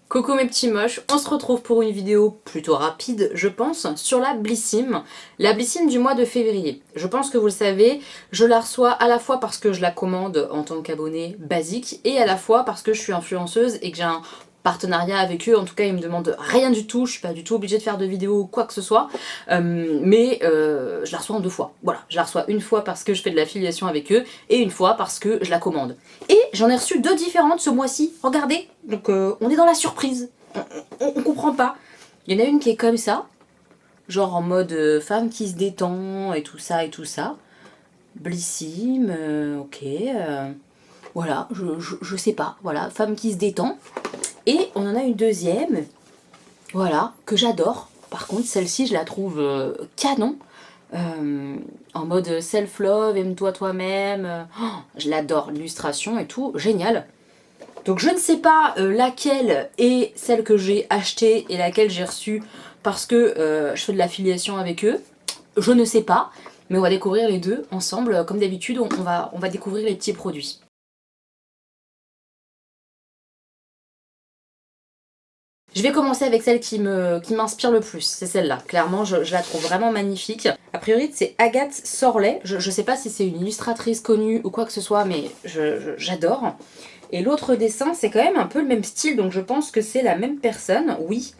Coucou mes petits moches, on se retrouve pour une vidéo plutôt rapide, je pense, sur la Blissim. La Blissim du mois de février. Je pense que vous le savez, je la reçois à la fois parce que je la commande en tant qu'abonné basique et à la fois parce que je suis influenceuse et que j'ai un partenariat avec eux. En tout cas, ils me demandent rien du tout, je suis pas du tout obligée de faire de vidéos ou quoi que ce soit. Je la reçois en deux fois. Voilà, je la reçois une fois parce que je fais de l'affiliation avec eux et une fois parce que je la commande. Et j'en ai reçu deux différentes ce mois-ci, regardez. Donc on est dans la surprise, on comprend pas. Il y en a une qui est comme ça, genre en mode femme qui se détend et tout ça et tout ça. Blissim, ok. Voilà, je sais pas, voilà, femme qui se détend. Et on en a une deuxième, voilà, que j'adore. Par contre, celle-ci, je la trouve canon. En mode self-love, aime-toi toi-même. Je l'adore, l'illustration et tout, génial. Donc je ne sais pas laquelle est celle que j'ai achetée et laquelle j'ai reçue parce que je fais de l'affiliation avec eux. Je ne sais pas, mais on va découvrir les deux ensemble. Comme d'habitude, on va découvrir les petits produits. Je vais commencer avec celle qui m'inspire le plus, c'est celle-là. Clairement, je la trouve vraiment magnifique. A priori, c'est Agathe Sorlet. Je sais pas si c'est une illustratrice connue ou quoi que ce soit, mais j'adore. Et l'autre dessin, c'est quand même un peu le même style, donc je pense que c'est la même personne, oui.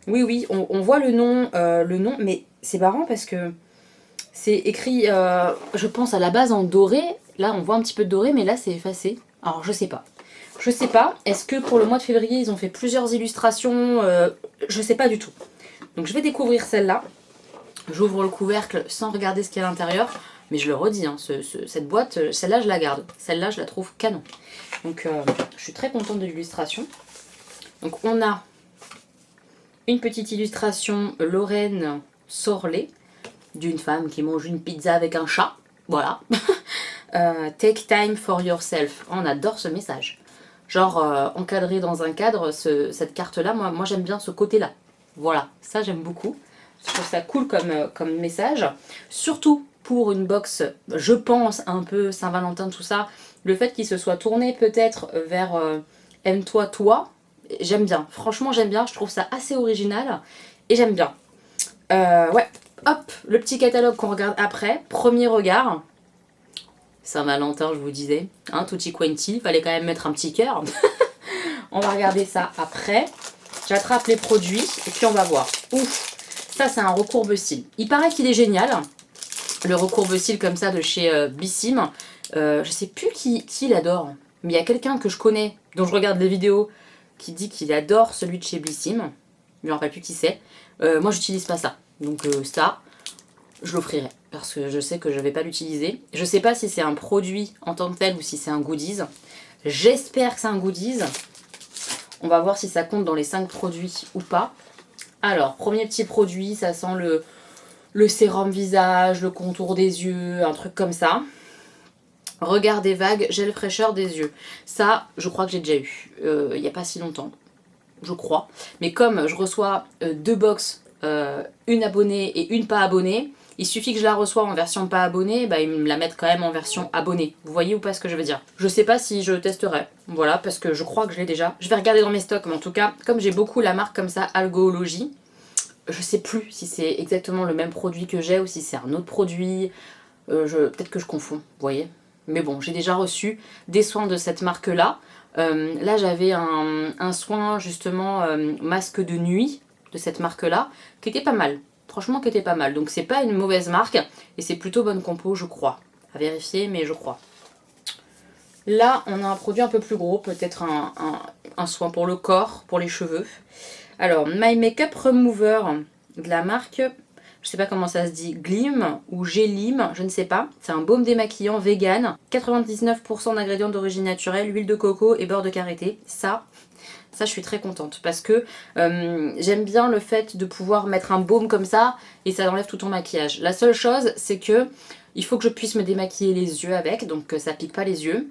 Oui, on voit le nom, mais c'est marrant parce que c'est écrit, je pense à la base en doré. Là, on voit un petit peu de doré, mais là, c'est effacé. Alors, je sais pas. Je sais pas. Est-ce que pour le mois de février, ils ont fait plusieurs illustrations Je sais pas du tout. Donc, je vais découvrir celle-là. J'ouvre le couvercle sans regarder ce qu'il y a à l'intérieur. Mais je le redis, hein, cette boîte, celle-là, je la garde. Celle-là, je la trouve canon. Donc, je suis très contente de l'illustration. Donc, on a une petite illustration Lorraine Sorlet d'une femme qui mange une pizza avec un chat. Voilà. Take time for yourself. On adore ce message. Genre encadré dans un cadre, cette carte-là, moi j'aime bien ce côté-là. Voilà, ça j'aime beaucoup. Je trouve ça cool comme message. Surtout pour une box, je pense, un peu Saint-Valentin, tout ça. Le fait qu'il se soit tourné peut-être vers aime-toi, toi, j'aime bien. Franchement, j'aime bien. Je trouve ça assez original et j'aime bien. Ouais, hop, le petit catalogue qu'on regarde après. Premier regard. Saint-Valentin, je vous disais. Hein, tutti quanti. Fallait quand même mettre un petit cœur. On va regarder ça après. J'attrape les produits et puis on va voir. Ouf, ça c'est un recourbe-cils. Il paraît qu'il est génial. Le recourbe-cils comme ça de chez Blissim. Je sais plus qui l'adore. Mais il y a quelqu'un que je connais, dont je regarde les vidéos, qui dit qu'il adore celui de chez Blissim. Je me rappelle plus qui c'est. Moi j'utilise pas ça. Donc ça, je l'offrirai. Parce que je sais que je vais pas l'utiliser. Je sais pas si c'est un produit en tant que tel ou si c'est un goodies. J'espère que c'est un goodies. On va voir si ça compte dans les 5 produits ou pas. Alors, premier petit produit, ça sent le sérum visage, le contour des yeux, un truc comme ça. Regard des vagues, gel fraîcheur des yeux. Ça, je crois que j'ai déjà eu. Il n'y a pas si longtemps, je crois. Mais comme je reçois 2 box, une abonnée et une pas abonnée, il suffit que je la reçois en version pas abonnée, bah ils me la mettent quand même en version abonnée. Vous voyez ou pas ce que je veux dire? Je sais pas si je testerai, voilà, parce que je crois que je l'ai déjà. Je vais regarder dans mes stocks, mais en tout cas, comme j'ai beaucoup la marque comme ça, Algoologie, je sais plus si c'est exactement le même produit que j'ai ou si c'est un autre produit. Peut-être que je confonds, vous voyez. Mais bon, j'ai déjà reçu des soins de cette marque-là. Là, j'avais un soin, justement, masque de nuit de cette marque-là, qui était pas mal. Franchement, qui était pas mal. Donc, c'est pas une mauvaise marque, et c'est plutôt bonne compo, je crois. À vérifier, mais je crois. Là, on a un produit un peu plus gros, peut-être un soin pour le corps, pour les cheveux. Alors, My Makeup Remover de la marque, je sais pas comment ça se dit, Glim ou Gélim, je ne sais pas. C'est un baume démaquillant vegan, 99% d'ingrédients d'origine naturelle, huile de coco et beurre de karité. Ça je suis très contente parce que j'aime bien le fait de pouvoir mettre un baume comme ça et ça enlève tout ton maquillage. La seule chose, c'est que il faut que je puisse me démaquiller les yeux avec, donc que ça pique pas les yeux.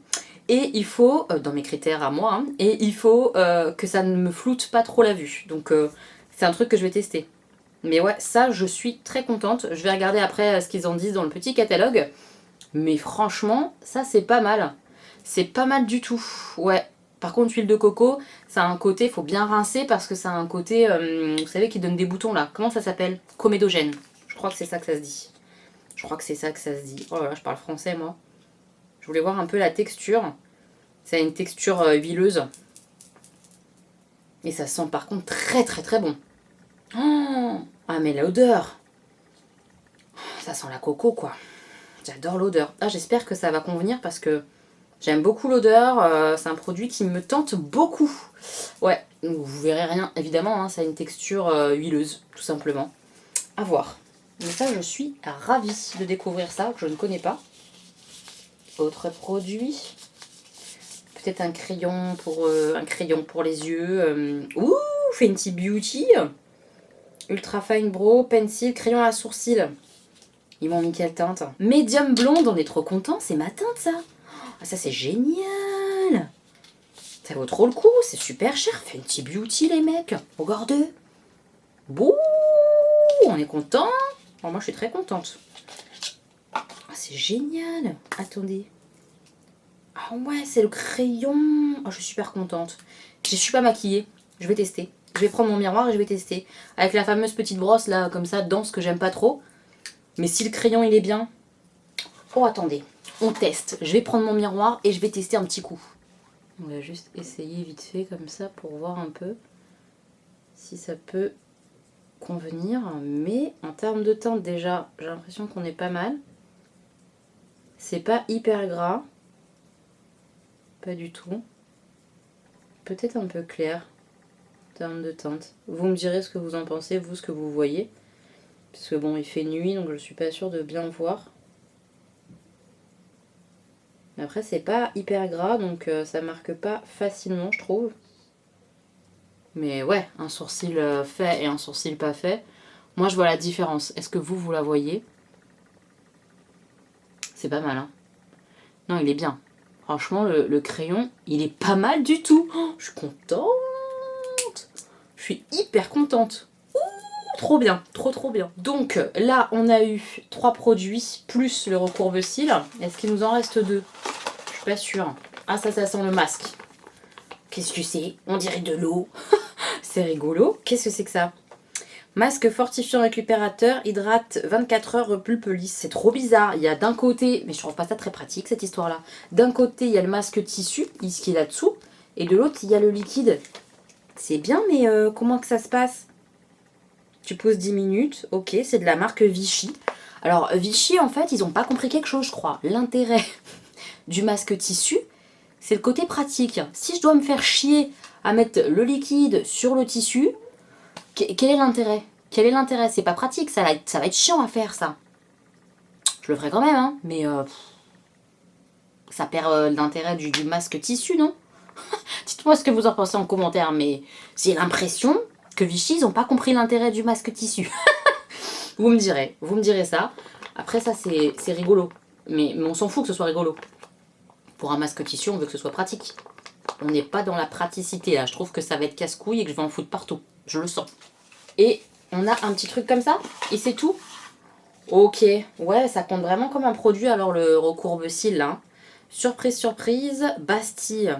Et il faut, dans mes critères à moi, hein, et il faut que ça ne me floute pas trop la vue. Donc c'est un truc que je vais tester. Mais ouais, ça je suis très contente. Je vais regarder après ce qu'ils en disent dans le petit catalogue. Mais franchement, ça c'est pas mal. C'est pas mal du tout. Ouais. Par contre, huile de coco, ça a un côté, faut bien rincer parce que ça a un côté, vous savez, qui donne des boutons là. Comment ça s'appelle? Comédogène. Je crois que c'est ça que ça se dit. Je crois que c'est ça que ça se dit. Oh là là, je parle français moi. Je voulais voir un peu la texture. Ça a une texture huileuse. Et ça sent par contre très très très bon. Oh, ah mais l'odeur. Ça sent la coco quoi. J'adore l'odeur. Ah, j'espère que ça va convenir parce que j'aime beaucoup l'odeur. C'est un produit qui me tente beaucoup. Ouais, vous verrez rien évidemment. Hein, ça a une texture huileuse tout simplement. À voir. Mais ça, je suis ravie de découvrir ça, que je ne connais pas. Autre produit. Peut-être un crayon pour les yeux. Ouh, Fenty Beauty. Ultra Fine Brow, Pencil, crayon à sourcils. Ils m'ont mis quelle teinte? Médium blonde, on est trop content, c'est ma teinte ça. Ah, ça c'est génial. Ça vaut trop le coup, c'est super cher. Fenty Beauty les mecs, regardez. Bouh, on est content. Alors moi je suis très contente. Ah, c'est génial. Attendez. Ah ouais, c'est le crayon. Oh, je suis super contente. Je suis pas maquillée. Je vais tester. Je vais prendre mon miroir et je vais tester. Avec la fameuse petite brosse là, comme ça, dense, que j'aime pas trop. Mais si le crayon il est bien... Oh, attendez. On teste. Je vais prendre mon miroir et je vais tester un petit coup. On va juste essayer vite fait comme ça pour voir un peu si ça peut convenir. Mais en termes de teinte, déjà, j'ai l'impression qu'on est pas mal. C'est pas hyper gras. Pas du tout. Peut-être un peu clair en termes de teinte. Vous me direz ce que vous en pensez, vous, ce que vous voyez. Parce que bon, il fait nuit, donc je suis pas sûre de bien voir. Mais après, c'est pas hyper gras, donc ça marque pas facilement, je trouve. Mais ouais, un sourcil fait et un sourcil pas fait. Moi, je vois la différence. Est-ce que vous la voyez? C'est pas mal, hein? Non, il est bien. Franchement, le crayon, il est pas mal du tout. Oh, je suis contente. Je suis hyper contente. Ouh, trop bien, trop bien. Donc là, on a eu 3 produits plus le recourbe-cils. Est-ce qu'il nous en reste 2? Je suis pas sûre. Ah, ça sent le masque. Qu'est-ce que c'est? On dirait de l'eau. C'est rigolo. Qu'est-ce que c'est que ça? Masque fortifiant récupérateur, hydrate 24 heures, repulpe lisse. C'est trop bizarre. Il y a d'un côté, mais je trouve pas ça très pratique cette histoire-là. D'un côté, il y a le masque tissu, qui est là-dessous, et de l'autre, il y a le liquide. C'est bien, mais comment que ça se passe? Tu poses 10 minutes, ok, c'est de la marque Vichy. Alors, Vichy, en fait, ils ont pas compris quelque chose, je crois. L'intérêt du masque tissu, c'est le côté pratique. Si je dois me faire chier à mettre le liquide sur le tissu, quel est l'intérêt? Quel est l'intérêt? C'est pas pratique, ça va être chiant à faire ça. Je le ferai quand même, hein, mais ça perd l'intérêt du masque tissu, non? Dites-moi ce que vous en pensez en commentaire, mais j'ai l'impression que Vichy, ils ont pas compris l'intérêt du masque tissu. Vous me direz ça. Après ça, c'est rigolo. Mais on s'en fout que ce soit rigolo. Pour un masque tissu, on veut que ce soit pratique. On n'est pas dans la praticité là. Je trouve que ça va être casse-couille et que je vais en foutre partout. Je le sens. Et on a un petit truc comme ça. Et c'est tout. Ok. Ouais, ça compte vraiment comme un produit. Alors le recourbe-cils là. Surprise, surprise. Bastille.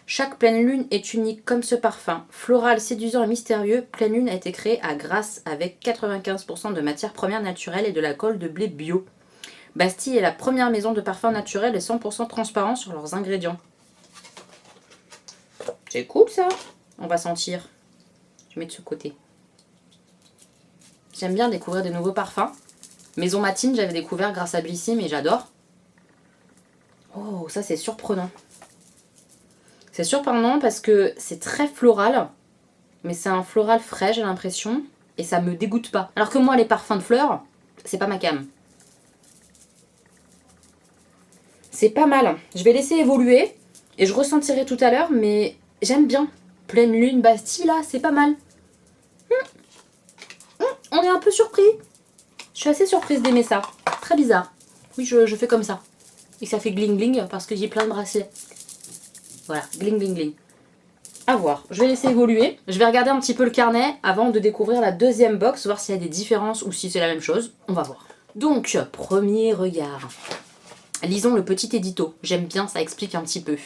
Chaque pleine lune est unique comme ce parfum. Floral, séduisant et mystérieux, Pleine Lune a été créé à Grasse avec 95% de matières premières naturelles et de la colle de blé bio. Bastille est la première maison de parfums naturels et 100% transparent sur leurs ingrédients. C'est cool ça. On va sentir. Je mets de ce côté. J'aime bien découvrir des nouveaux parfums. Maison Matine, j'avais découvert grâce à Blissy, mais j'adore. Oh, ça c'est surprenant. C'est surprenant parce que c'est très floral, mais c'est un floral frais, j'ai l'impression, et ça me dégoûte pas. Alors que moi, les parfums de fleurs, c'est pas ma came. C'est pas mal. Je vais laisser évoluer, et je ressentirai tout à l'heure, mais j'aime bien. Pleine lune, Bastille, là, c'est pas mal. On est un peu surpris. Je suis assez surprise d'aimer ça. Très bizarre. Oui, je fais comme ça. Et ça fait gling gling parce que j'ai plein de bracelets. Voilà, gling gling gling. À voir, je vais laisser évoluer. Je vais regarder un petit peu le carnet avant de découvrir la deuxième box, voir s'il y a des différences ou si c'est la même chose. On va voir. Donc, premier regard. Lisons le petit édito. J'aime bien, ça explique un petit peu.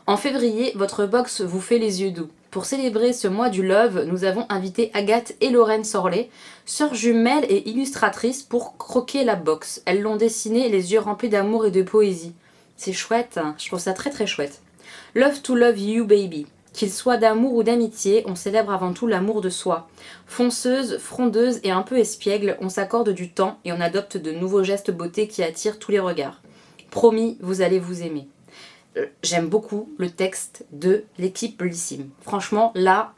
En février, votre box vous fait les yeux doux. Pour célébrer ce mois du love, nous avons invité Agathe et Lorraine Sorlet, sœurs jumelles et illustratrices, pour croquer la box. Elles l'ont dessinée les yeux remplis d'amour et de poésie. C'est chouette, hein, je trouve ça très très chouette. Love to love you baby. Qu'il soit d'amour ou d'amitié, on célèbre avant tout l'amour de soi. Fonceuse, frondeuse et un peu espiègle, on s'accorde du temps et on adopte de nouveaux gestes beauté qui attirent tous les regards. Promis, vous allez vous aimer. J'aime beaucoup le texte de l'équipe Bellissime. Franchement, là,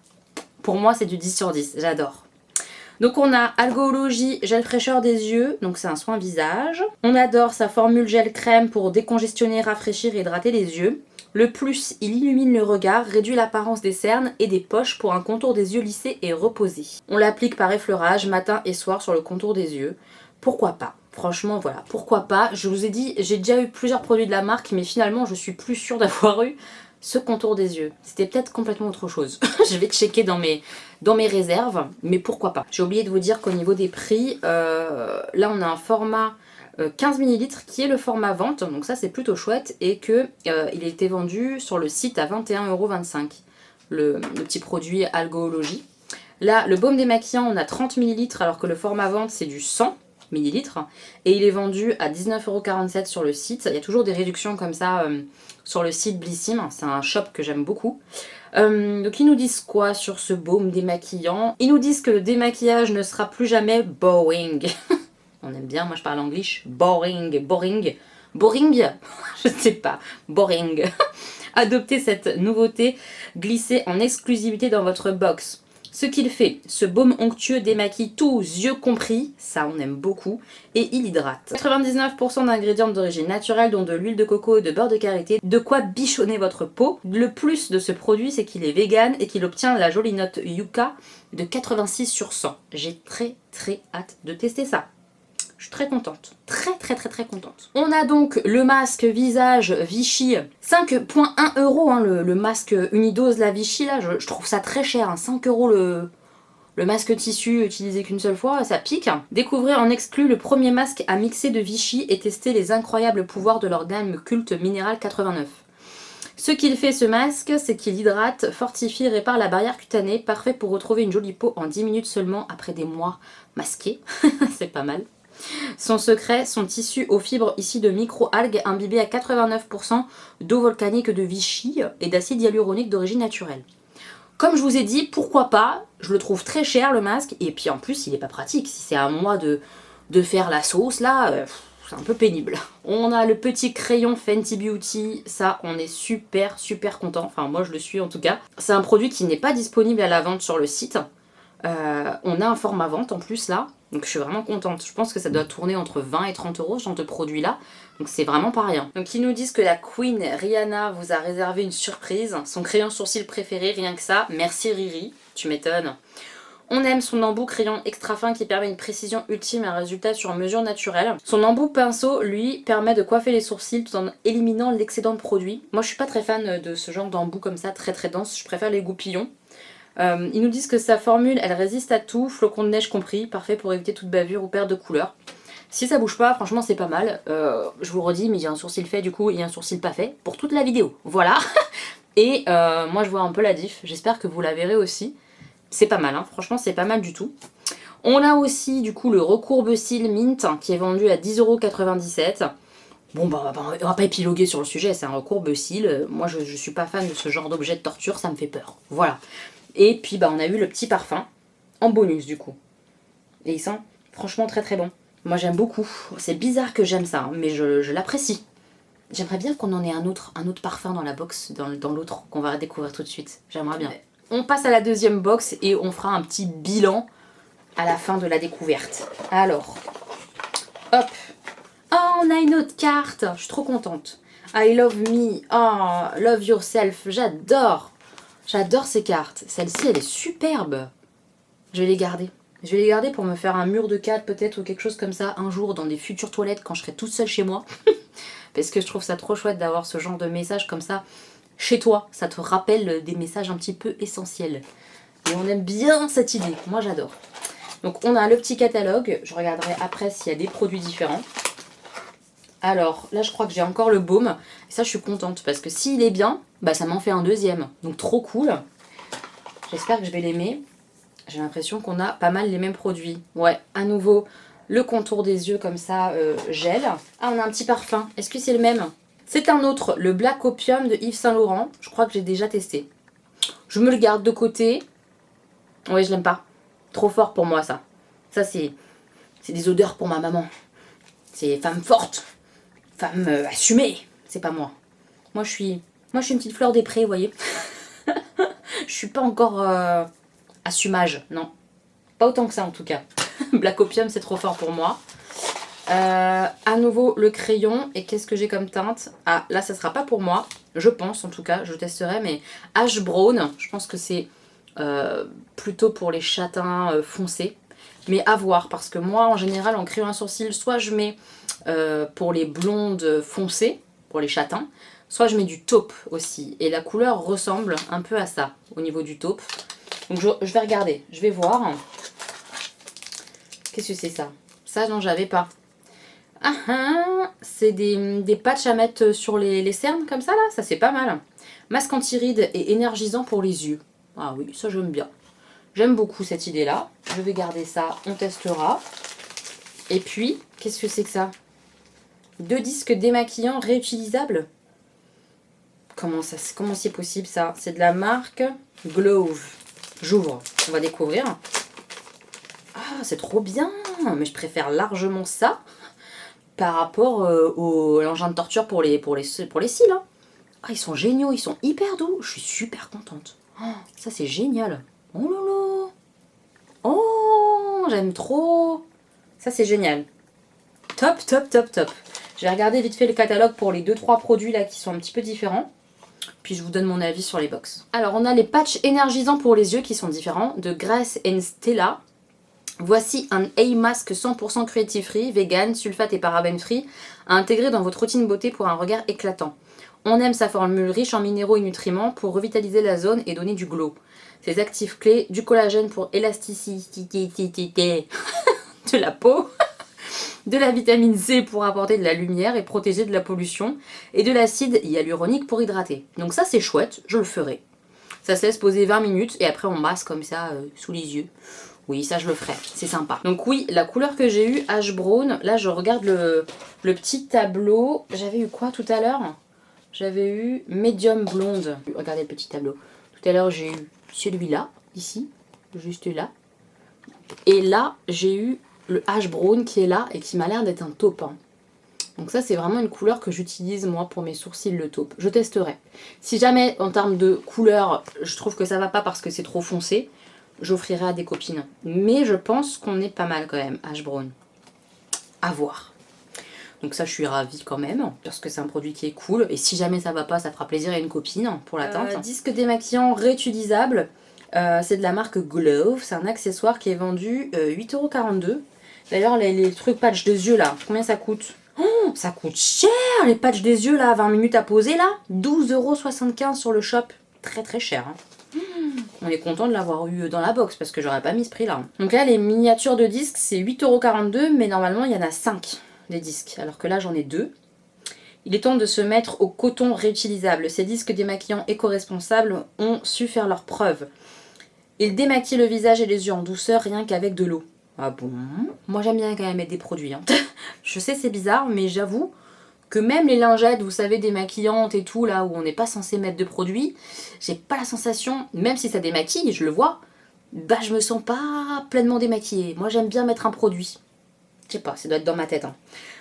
pour moi, c'est du 10 sur 10. J'adore. Donc on a Algologie gel fraîcheur des yeux, donc c'est un soin visage. On adore sa formule gel crème pour décongestionner, rafraîchir et hydrater les yeux. Le plus, il illumine le regard, réduit l'apparence des cernes et des poches pour un contour des yeux lissé et reposé. On l'applique par effleurage matin et soir sur le contour des yeux. Pourquoi pas? Franchement, voilà, pourquoi pas. Je vous ai dit, j'ai déjà eu plusieurs produits de la marque, mais finalement, je suis plus sûre d'avoir eu ce contour des yeux. C'était peut-être complètement autre chose. Je vais checker dans mes réserves, mais pourquoi pas. J'ai oublié de vous dire qu'au niveau des prix, là, on a un format 15 ml qui est le format vente, donc ça, c'est plutôt chouette, et que il était vendu sur le site à 21,25 €, le petit produit Algologie. Là, le baume démaquillant, on a 30 ml, alors que le format vente, c'est du 100 ml, et il est vendu à 19,47 € sur le site. Il y a toujours des réductions comme ça sur le site Bellissime, c'est un shop que j'aime beaucoup. Donc ils nous disent quoi sur ce baume démaquillant? Ils nous disent que le démaquillage ne sera plus jamais boring. On aime bien, moi je parle anglais, boring, je sais pas, boring. Adoptez cette nouveauté, glissez en exclusivité dans votre box. Ce qu'il fait, ce baume onctueux démaquille tous, yeux compris, ça on aime beaucoup, et il hydrate. 99% d'ingrédients d'origine naturelle, dont de l'huile de coco et de beurre de karité, de quoi bichonner votre peau. Le plus de ce produit, c'est qu'il est vegan et qu'il obtient la jolie note Yucca de 86 sur 100. J'ai très très hâte de tester ça. Je suis très contente, très contente. On a donc le masque visage Vichy, 5,1 € hein, le masque Unidose la Vichy là, je trouve ça très cher, hein, 5 € le masque tissu utilisé qu'une seule fois, ça pique. Découvrez en exclu le premier masque à mixer de Vichy et tester les incroyables pouvoirs de leur gamme culte Minéral 89. Ce qu'il fait ce masque, c'est qu'il hydrate, fortifie, répare la barrière cutanée, parfait pour retrouver une jolie peau en 10 minutes seulement après des mois masqués, c'est pas mal. Son secret, son tissu aux fibres issues de micro-algues imbibées à 89% d'eau volcanique de Vichy et d'acide hyaluronique d'origine naturelle. Comme je vous ai dit, pourquoi pas, je le trouve très cher le masque, et puis en plus il est pas pratique, si c'est à moi de faire la sauce là, c'est un peu pénible. On a le petit crayon Fenty Beauty, ça on est super content, enfin moi je le suis en tout cas. C'est un produit qui n'est pas disponible à la vente sur le site, on a un format vente en plus là, donc je suis vraiment contente. Je pense que ça doit tourner entre 20 et 30 € ce genre de produit là, donc c'est vraiment pas rien. Donc ils nous disent que la Queen Rihanna vous a réservé une surprise, son crayon sourcil préféré, rien que ça, merci Riri, tu m'étonnes. On aime son embout crayon extra fin qui permet une précision ultime et un résultat sur mesure naturelle. Son embout pinceau, lui, permet de coiffer les sourcils tout en éliminant l'excédent de produit. Moi je suis pas très fan de ce genre d'embout comme ça, très dense, je préfère les goupillons. Ils nous disent que sa formule, elle résiste à tout, flocons de neige compris, parfait pour éviter toute bavure ou perte de couleur. Si ça bouge pas, franchement c'est pas mal. Je vous le redis, mais il y a un sourcil fait du coup et un sourcil pas fait pour toute la vidéo. Voilà. Et moi je vois un peu la diff, j'espère que vous la verrez aussi. C'est pas mal, hein. Franchement c'est pas mal du tout. On a aussi du coup le recourbe-cils Mint qui est vendu à 10,97 €. Bon bah on va pas épiloguer sur le sujet, c'est un recourbe-cils. Moi je suis pas fan de ce genre d'objet de torture, ça me fait peur. Voilà. Et puis bah on a eu le petit parfum en bonus du coup. Et il sent franchement très bon. Moi j'aime beaucoup. C'est bizarre que j'aime ça, hein, mais je l'apprécie. J'aimerais bien qu'on en ait un autre parfum dans la box, dans l'autre, qu'on va découvrir tout de suite. J'aimerais bien. On passe à la deuxième box et on fera un petit bilan à la fin de la découverte. Alors, hop. Oh, on a une autre carte. Je suis trop contente. I love me. Oh, love yourself. J'adore. J'adore ces cartes. Celle-ci, elle est superbe. Je vais les garder. Je vais les garder pour me faire un mur de cadre peut-être ou quelque chose comme ça un jour dans des futures toilettes quand je serai toute seule chez moi. Parce que je trouve ça trop chouette d'avoir ce genre de message comme ça chez toi. Ça te rappelle des messages un petit peu essentiels. Et on aime bien cette idée. Moi, j'adore. Donc, on a le petit catalogue. Je regarderai après s'il y a des produits différents. Alors, là, je crois que j'ai encore le baume. Et ça, je suis contente parce que s'il est bien, bah ça m'en fait un deuxième. Donc, trop cool. J'espère que je vais l'aimer. J'ai l'impression qu'on a pas mal les mêmes produits. Ouais, à nouveau, le contour des yeux comme ça, gel. Ah, on a un petit parfum. Est-ce que c'est le même? C'est un autre, le Black Opium de Yves Saint Laurent. Je crois que j'ai déjà testé. Je me le garde de côté. Ouais, je l'aime pas. Trop fort pour moi, ça. Ça, c'est des odeurs pour ma maman. C'est femme forte. Femme assumée. C'est pas moi. Moi, je suis une petite fleur des prés, vous voyez. Je suis pas encore assumage, non. Pas autant que ça, en tout cas. Black Opium, c'est trop fort pour moi. À nouveau, le crayon. Et qu'est-ce que j'ai comme teinte? Ah, là, ça sera pas pour moi. Je pense, en tout cas. Je testerai, mais Ash Brown. Je pense que c'est plutôt pour les châtains foncés. Mais à voir, parce que moi, en général, en crayon à sourcils, soit je mets pour les blondes foncées, pour les châtains, soit je mets du taupe aussi. Et la couleur ressemble un peu à ça, au niveau du taupe. Donc je vais regarder, je vais voir. Qu'est-ce que c'est ça? Ça, non, j'avais pas. Ah ah, c'est des patchs à mettre sur les cernes, comme ça, là. Ça, c'est pas mal. Masque anti-rides et énergisant pour les yeux. Ah oui, ça, j'aime bien. J'aime beaucoup cette idée-là. Je vais garder ça, on testera. Et puis, qu'est-ce que c'est que ça? 2 disques démaquillants réutilisables? Comment c'est possible ça? C'est de la marque Glow. J'ouvre, on va découvrir. Ah, c'est trop bien! Mais je préfère largement ça par rapport à l'engin de torture pour les cils. Hein. Ah, ils sont géniaux, ils sont hyper doux. Je suis super contente. Oh, ça, c'est génial. Oh là là! Oh, j'aime trop! Ça, c'est génial. Top, top, top, top. Je vais regarder vite fait le catalogue pour les 2-3 produits là qui sont un petit peu différents. Puis je vous donne mon avis sur les box. Alors, on a les patchs énergisants pour les yeux qui sont différents de Grace Stella. Voici un eye mask 100% cruelty free, vegan, sulfate et paraben free à intégrer dans votre routine beauté pour un regard éclatant. On aime sa formule riche en minéraux et nutriments pour revitaliser la zone et donner du glow. Ses actifs clés, du collagène pour élasticité de la peau, de la vitamine C pour apporter de la lumière et protéger de la pollution, et de l'acide hyaluronique pour hydrater. Donc ça c'est chouette, je le ferai. Ça se laisse poser 20 minutes et après on masse comme ça sous les yeux. Oui, ça je le ferai, c'est sympa. Donc oui, la couleur que j'ai eue, Ash Brown, là je regarde le petit tableau. J'avais eu quoi tout à l'heure? J'avais eu Medium Blonde. Regardez le petit tableau. Tout à l'heure j'ai eu celui-là, ici, juste là. Et là j'ai eu le Ash Brown qui est là et qui m'a l'air d'être un taupe. Hein. Donc ça c'est vraiment une couleur que j'utilise moi pour mes sourcils, le taupe. Je testerai. Si jamais en termes de couleur je trouve que ça va pas parce que c'est trop foncé, j'offrirai à des copines. Mais je pense qu'on est pas mal quand même, Ash Brown. À voir. Donc ça je suis ravie quand même, parce que c'est un produit qui est cool. Et si jamais ça va pas, ça fera plaisir à une copine pour la teinte. Disque démaquillant réutilisable. C'est de la marque Glow. C'est un accessoire qui est vendu 8,42 €. D'ailleurs les trucs patch des yeux là, combien ça coûte? Oh, ça coûte cher les patchs des yeux là, 20 minutes à poser là. 12,75 € sur le shop. Très très cher. Hein. On est content de l'avoir eu dans la box parce que j'aurais pas mis ce prix là. Donc là les miniatures de disques c'est 8,42 € mais normalement il y en a 5 des disques. Alors que là j'en ai 2. Il est temps de se mettre au coton réutilisable. Ces disques démaquillants éco-responsables ont su faire leur preuve. Ils démaquillent le visage et les yeux en douceur rien qu'avec de l'eau. Ah bon? Moi j'aime bien quand même mettre des produits. Hein. Je sais c'est bizarre mais j'avoue que même les lingettes, vous savez, démaquillantes et tout, là où on n'est pas censé mettre de produits, j'ai pas la sensation, même si ça démaquille, je le vois, bah je me sens pas pleinement démaquillée. Moi j'aime bien mettre un produit. Je sais pas, ça doit être dans ma tête.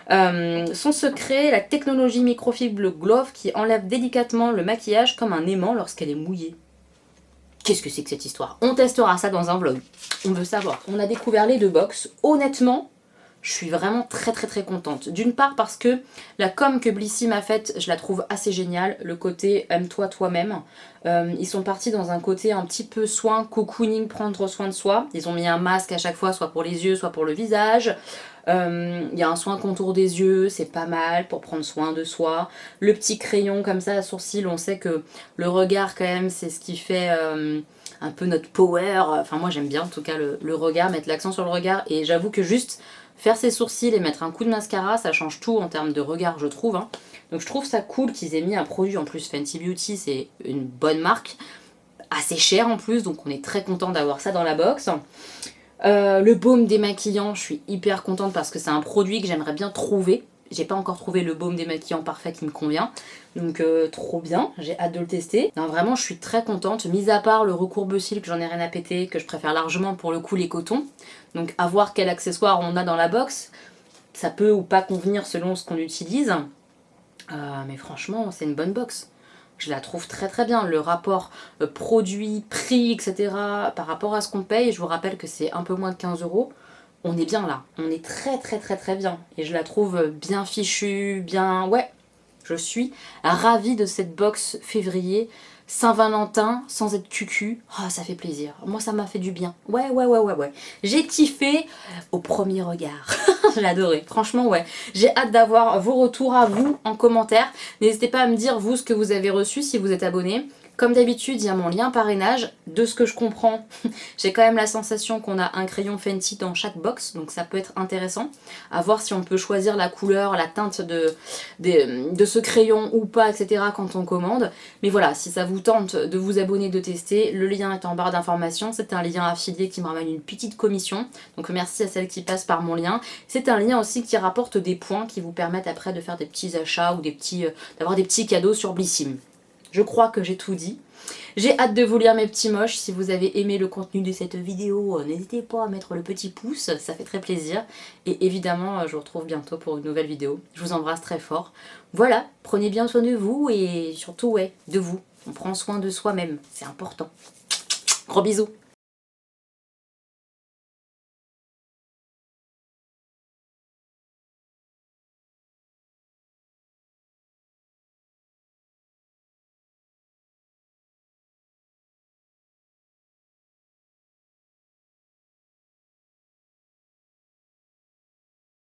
Hein. Son secret, la technologie microfibre Glove qui enlève délicatement le maquillage comme un aimant lorsqu'elle est mouillée. Qu'est-ce que c'est que cette histoire? On testera ça dans un vlog. On veut savoir. On a découvert les 2 box. Honnêtement, je suis vraiment très très très contente. D'une part parce que la com que Blissy m'a faite, je la trouve assez géniale. Le côté aime-toi toi-même. Ils sont partis dans un côté un petit peu soin, cocooning, prendre soin de soi. Ils ont mis un masque à chaque fois, soit pour les yeux, soit pour le visage. Il y a un soin contour des yeux, c'est pas mal pour prendre soin de soi. Le petit crayon comme ça à sourcils, on sait que le regard quand même c'est ce qui fait un peu notre power. Enfin moi j'aime bien en tout cas le regard, mettre l'accent sur le regard. Et j'avoue que juste faire ses sourcils et mettre un coup de mascara, ça change tout en termes de regard je trouve. Hein. Donc je trouve ça cool qu'ils aient mis un produit en plus. Fenty Beauty c'est une bonne marque, assez cher en plus, donc on est très content d'avoir ça dans la box. Le baume démaquillant, je suis hyper contente parce que c'est un produit que j'aimerais bien trouver. J'ai pas encore trouvé le baume démaquillant parfait qui me convient. Donc trop bien, j'ai hâte de le tester. Non, vraiment, je suis très contente. Mis à part le recourbe-cils que j'en ai rien à péter, que je préfère largement pour le coup les cotons. Donc à voir quel accessoire on a dans la box. Ça peut ou pas convenir selon ce qu'on utilise. Mais franchement, c'est une bonne box. Je la trouve très très bien. Le rapport produit, prix, etc. par rapport à ce qu'on paye, je vous rappelle que c'est un peu moins de 15 €. On est bien là. On est très très très très bien. Et je la trouve bien fichue, bien... Ouais, je suis ravie de cette box février. Saint-Valentin, sans être cucu. Oh, ça fait plaisir. Moi, ça m'a fait du bien. Ouais. J'ai kiffé au premier regard. J'ai adoré. Franchement, ouais. J'ai hâte d'avoir vos retours à vous en commentaire. N'hésitez pas à me dire, vous, ce que vous avez reçu si vous êtes abonné. Comme d'habitude, il y a mon lien parrainage. De ce que je comprends, j'ai quand même la sensation qu'on a un crayon Fenty dans chaque box, donc ça peut être intéressant. À voir si on peut choisir la couleur, la teinte de ce crayon ou pas, etc. quand on commande. Mais voilà, si ça vous tente de vous abonner, de tester, le lien est en barre d'informations. C'est un lien affilié qui me ramène une petite commission. Donc merci à celles qui passent par mon lien. C'est un lien aussi qui rapporte des points qui vous permettent après de faire des petits achats ou d'avoir des petits cadeaux sur Blissim. Je crois que j'ai tout dit. J'ai hâte de vous lire mes petits moches. Si vous avez aimé le contenu de cette vidéo, n'hésitez pas à mettre le petit pouce, ça fait très plaisir. Et évidemment, je vous retrouve bientôt pour une nouvelle vidéo. Je vous embrasse très fort. Voilà, prenez bien soin de vous et surtout, ouais, de vous. On prend soin de soi-même, c'est important. Gros bisous.